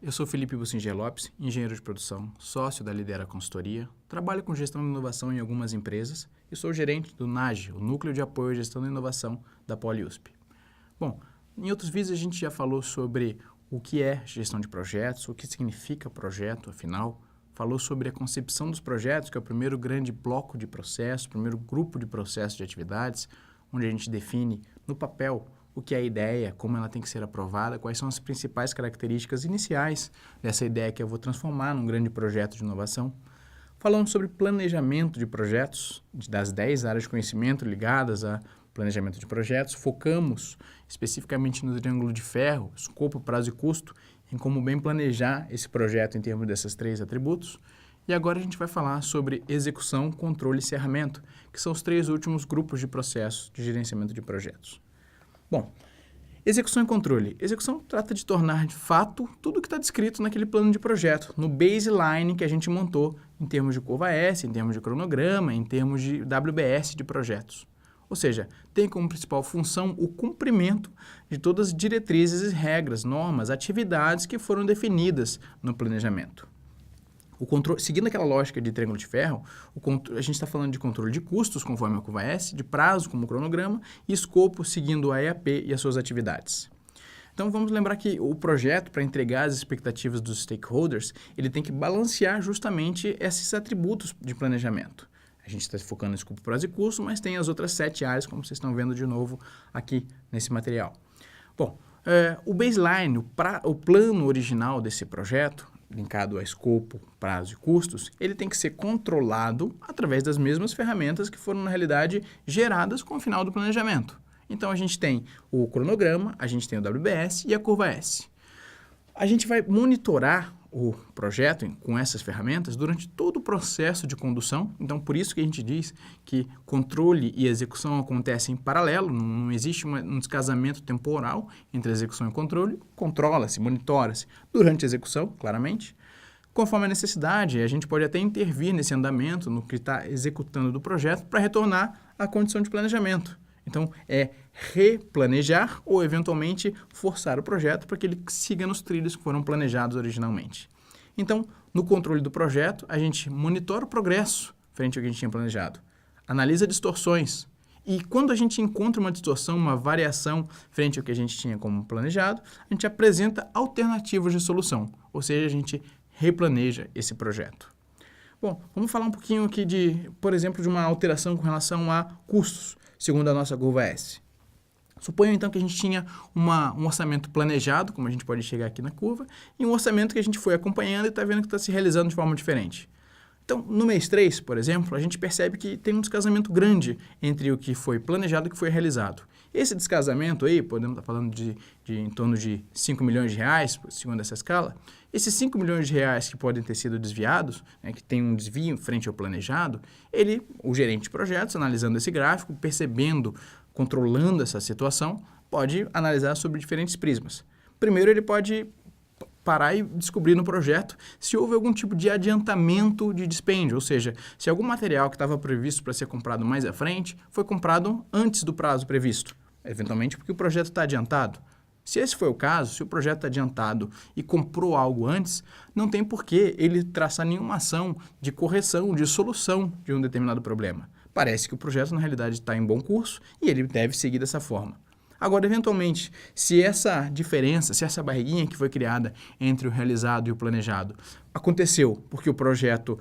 Eu sou Felipe Bussinger Lopes, engenheiro de produção, sócio da Lidera Consultoria, trabalho com gestão de inovação em algumas empresas e sou gerente do NAGE, o Núcleo de Apoio à Gestão da Inovação da PoliUSP. Bom, em outros vídeos a gente já falou sobre o que é gestão de projetos, o que significa projeto, afinal, falou sobre a concepção dos projetos, que é o primeiro grande bloco de processos, o primeiro grupo de processos de atividades, onde a gente define no papel o que é a ideia, como ela tem que ser aprovada, quais são as principais características iniciais dessa ideia que eu vou transformar num grande projeto de inovação. Falamos sobre planejamento de projetos, das 10 áreas de conhecimento ligadas a planejamento de projetos, focamos especificamente no triângulo de ferro, escopo, prazo e custo, em como bem planejar esse projeto em termos desses 3 atributos. E agora a gente vai falar sobre execução, controle e encerramento, que são os 3 últimos grupos de processos de gerenciamento de projetos. Bom, execução e controle. Execução trata de tornar de fato tudo o que está descrito naquele plano de projeto, no baseline que a gente montou em termos de curva S, em termos de cronograma, em termos de WBS de projetos. Ou seja, tem como principal função o cumprimento de todas as diretrizes, regras, normas, atividades que foram definidas no planejamento. Seguindo aquela lógica de triângulo de ferro, a gente está falando de controle de custos, conforme a curva S, de prazo, como o cronograma, e escopo, seguindo a EAP e as suas atividades. Então, vamos lembrar que o projeto, para entregar as expectativas dos stakeholders, ele tem que balancear justamente esses atributos de planejamento. A gente está focando no escopo, prazo e custo, mas tem as outras 7 áreas, como vocês estão vendo de novo aqui nesse material. Bom, o baseline, o plano original desse projeto, linkado a escopo, prazo e custos, ele tem que ser controlado através das mesmas ferramentas que foram, na realidade, geradas com o final do planejamento. Então, a gente tem o cronograma, a gente tem o WBS e a curva S. A gente vai monitorar o projeto com essas ferramentas durante todo o processo de condução. Então, por isso que a gente diz que controle e execução acontecem em paralelo, não existe um descasamento temporal entre execução e controle. Controla-se, monitora-se durante a execução, claramente. Conforme a necessidade, a gente pode até intervir nesse andamento, no que está executando do projeto, para retornar à condição de planejamento. Então, é replanejar ou, eventualmente, forçar o projeto para que ele siga nos trilhos que foram planejados originalmente. Então, no controle do projeto, a gente monitora o progresso frente ao que a gente tinha planejado, analisa distorções e, quando a gente encontra uma distorção, uma variação frente ao que a gente tinha como planejado, a gente apresenta alternativas de solução, ou seja, a gente replaneja esse projeto. Bom, vamos falar um pouquinho aqui por exemplo, de uma alteração com relação a custos, segundo a nossa curva S. Suponha, então, que a gente tinha um orçamento planejado, como a gente pode chegar aqui na curva, e um orçamento que a gente foi acompanhando e está vendo que está se realizando de forma diferente. Então, no mês 3, por exemplo, a gente percebe que tem um descasamento grande entre o que foi planejado e o que foi realizado. Esse descasamento aí, podemos estar falando de em torno de 5 milhões de reais, segundo essa escala. Esses 5 milhões de reais que podem ter sido desviados, né, que tem um desvio frente ao planejado, o gerente de projetos, analisando esse gráfico, percebendo, controlando essa situação, pode analisar sobre diferentes prismas. Primeiro, ele pode parar e descobrir no projeto se houve algum tipo de adiantamento de dispêndio, ou seja, se algum material que estava previsto para ser comprado mais à frente foi comprado antes do prazo previsto, eventualmente porque o projeto está adiantado. Se esse foi o caso, se o projeto está adiantado e comprou algo antes, não tem por que ele traçar nenhuma ação de correção, de solução de um determinado problema. Parece que o projeto, na realidade, está em bom curso e ele deve seguir dessa forma. Agora, eventualmente, se essa diferença, se essa barriguinha que foi criada entre o realizado e o planejado aconteceu porque o projeto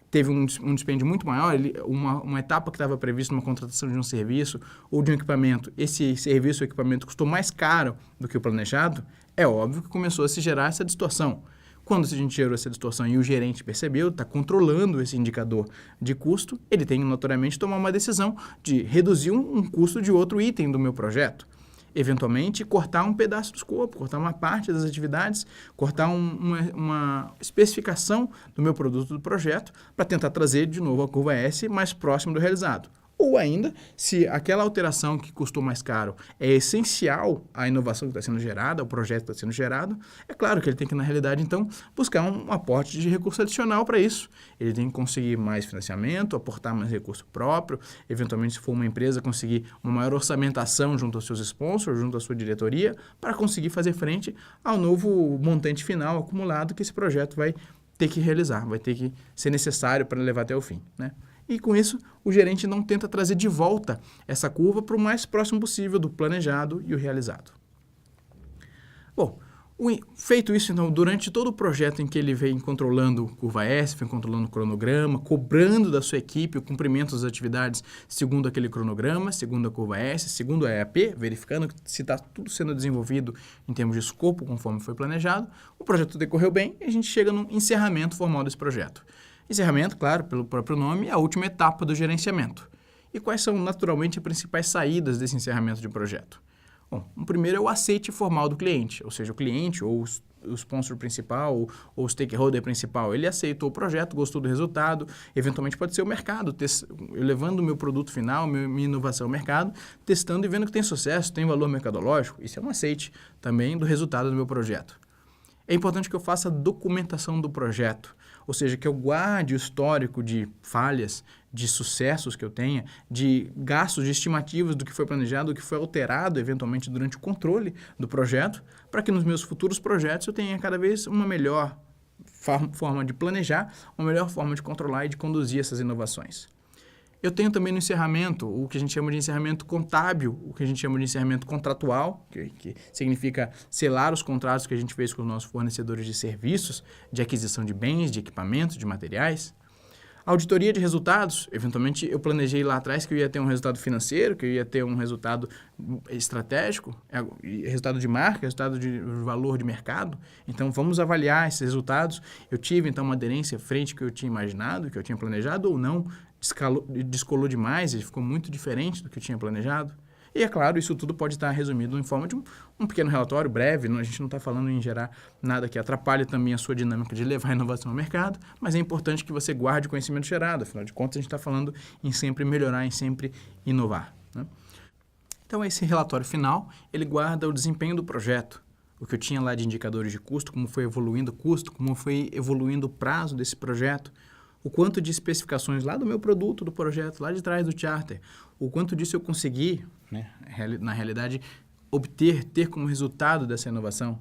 teve um dispêndio muito maior, uma etapa que estava prevista numa contratação de um serviço ou de um equipamento, esse serviço ou equipamento custou mais caro do que o planejado, é óbvio que começou a se gerar essa distorção. Quando a gente gerou essa distorção e o gerente percebeu, está controlando esse indicador de custo, ele tem, notoriamente, tomar uma decisão de reduzir um custo de outro item do meu projeto. Eventualmente, cortar um pedaço do escopo, cortar uma parte das atividades, cortar uma especificação do meu produto do projeto para tentar trazer de novo a curva S mais próximo do realizado. Ou ainda, se aquela alteração que custou mais caro é essencial à inovação que está sendo gerada, ao projeto que está sendo gerado, é claro que ele tem que, na realidade, então, buscar um aporte de recurso adicional para isso. Ele tem que conseguir mais financiamento, aportar mais recurso próprio, eventualmente, se for uma empresa, conseguir uma maior orçamentação junto aos seus sponsors, junto à sua diretoria, para conseguir fazer frente ao novo montante final acumulado que esse projeto vai ter que realizar, vai ter que ser necessário para levar até o fim, né? E com isso, o gerente não tenta trazer de volta essa curva para o mais próximo possível do planejado e o realizado. Bom, feito isso, então, durante todo o projeto em que ele vem controlando curva S, vem controlando o cronograma, cobrando da sua equipe o cumprimento das atividades segundo aquele cronograma, segundo a curva S, segundo a EAP, verificando se está tudo sendo desenvolvido em termos de escopo conforme foi planejado, o projeto decorreu bem e a gente chega no encerramento formal desse projeto. Encerramento, claro, pelo próprio nome, é a última etapa do gerenciamento. E quais são, naturalmente, as principais saídas desse encerramento de projeto? Bom, o primeiro é o aceite formal do cliente, ou seja, o cliente ou o sponsor principal ou o stakeholder principal, ele aceitou o projeto, gostou do resultado, eventualmente pode ser o mercado, eu levando o meu produto final, minha inovação ao mercado, testando e vendo que tem sucesso, tem valor mercadológico, isso é um aceite também do resultado do meu projeto. É importante que eu faça a documentação do projeto, ou seja, que eu guarde o histórico de falhas, de sucessos que eu tenha, de gastos, de estimativas do que foi planejado, do que foi alterado eventualmente durante o controle do projeto, para que nos meus futuros projetos eu tenha cada vez uma melhor forma de planejar, uma melhor forma de controlar e de conduzir essas inovações. Eu tenho também no encerramento o que a gente chama de encerramento contábil, o que a gente chama de encerramento contratual, que significa selar os contratos que a gente fez com os nossos fornecedores de serviços, de aquisição de bens, de equipamentos, de materiais. Auditoria de resultados, eventualmente eu planejei lá atrás que eu ia ter um resultado financeiro, que eu ia ter um resultado estratégico, resultado de marca, resultado de valor de mercado. Então, vamos avaliar esses resultados. Eu tive, então, uma aderência frente ao que eu tinha imaginado, que eu tinha planejado ou não, descolou demais e ficou muito diferente do que eu tinha planejado. E, é claro, isso tudo pode estar resumido em forma de um pequeno relatório breve, a gente não está falando em gerar nada que atrapalhe também a sua dinâmica de levar a inovação ao mercado, mas é importante que você guarde o conhecimento gerado, afinal de contas a gente está falando em sempre melhorar, em sempre inovar, né? Então, esse relatório final, ele guarda o desempenho do projeto, o que eu tinha lá de indicadores de custo, como foi evoluindo o custo, como foi evoluindo o prazo desse projeto, o quanto de especificações lá do meu produto, do projeto, lá de trás do charter, o quanto disso eu consegui, né, na realidade, ter como resultado dessa inovação.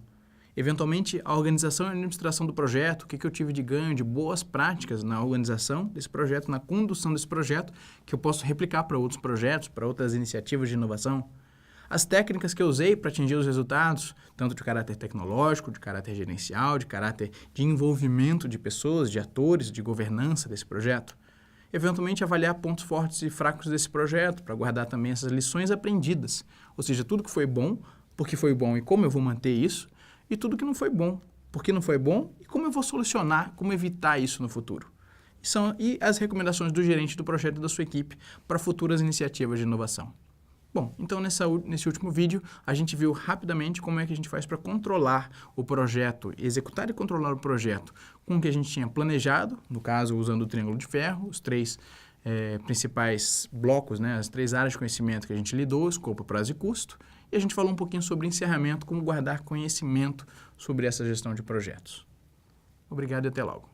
Eventualmente, a organização e a administração do projeto, o que eu tive de ganho, de boas práticas na organização desse projeto, na condução desse projeto, que eu posso replicar para outros projetos, para outras iniciativas de inovação. As técnicas que eu usei para atingir os resultados, tanto de caráter tecnológico, de caráter gerencial, de caráter de envolvimento de pessoas, de atores, de governança desse projeto. Eventualmente, avaliar pontos fortes e fracos desse projeto, para guardar também essas lições aprendidas. Ou seja, tudo que foi bom, porque foi bom e como eu vou manter isso, e tudo que não foi bom, porque não foi bom e como eu vou solucionar, como evitar isso no futuro. E as recomendações do gerente do projeto e da sua equipe para futuras iniciativas de inovação. Bom, então nesse último vídeo a gente viu rapidamente como é que a gente faz para controlar o projeto, executar e controlar o projeto com o que a gente tinha planejado, no caso usando o triângulo de ferro, os três principais blocos, né, as três áreas de conhecimento que a gente lidou, escopo, prazo e custo, e a gente falou um pouquinho sobre encerramento, como guardar conhecimento sobre essa gestão de projetos. Obrigado e até logo.